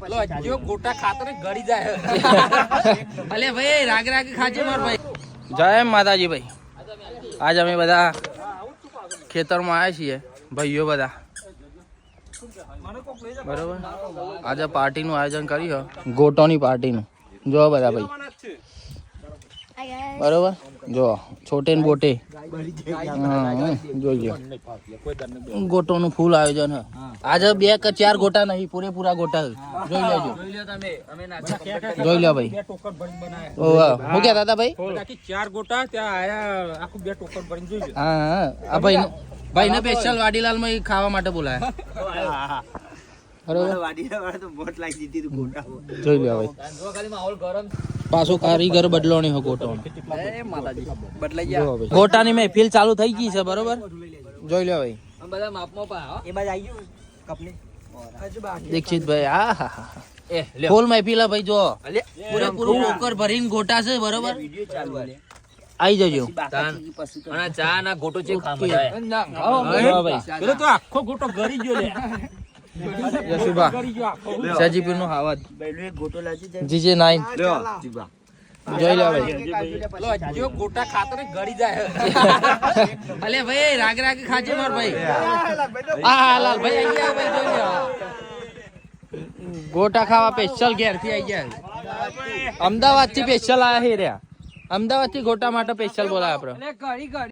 જો ગોટા ખાતો ને ગળી જાય અલે ભાઈ રાગ રાગ ખાજે માર ભાઈ જય માતાજી ભાઈ આજ અમે બધા ખેતરમાં આવ્યા છીએ ભાઈઓ બધા બરોબર આજે પાર્ટીનું આયોજન કર્યું ગોટોની પાર્ટીનું જો બધા ભાઈ બરોબર જો છોટે ને બોટે જોઈ ગોટોનું ફૂલ આયોજન આજે 2 કે 4 ગોટા નહીં પૂરેપૂરા ગોટા જોઈ લેજો જોઈ લો ભાઈ હું ક્યાં દાદા ભાઈ 4 ગોટા ત્યાં આયા આખું 2 ટોકર ભરીને જોઈ લો હા આ ભાઈ ને સ્પેશિયલ વાડીલાલ માં ખાવા માટે બોલાયા જોઈ લો ભાઈ પાછો કારીગર બદલો નહીં ગોટો ગોટાની મહેફિલ ચાલુ થઈ ગઈ છે બરોબર જોઈ લો ભાઈ દીક્ષિત ભાઈ હા ફૂલ મહેફિલ ભાઈ જો પૂરેપૂરું ટોકર ભરીને ગોટા છે બરોબર આઈ જજો ચા ના ગોટો છે આખો ગોટો ભરી ગયો લે યશુભા સજીપીર નો હાવત જીજે 9 જોઈ લે ભાઈ જો ગોટા ખાતો ને ગળી જાય અલે ભાઈ રાગ રાગ ખાજે માર ભાઈ આ લાલ ભાઈ આઈ ગયા ભાઈ જોઈ લે ગોટા ખાવા સ્પેશિયલ ઘેર થી આઈ ગયા અમદાવાદ થી સ્પેશિયલ આયા હે રે અમદાવાદ થી ગોટા માટે સ્પેશિયલ બોલાય આપડે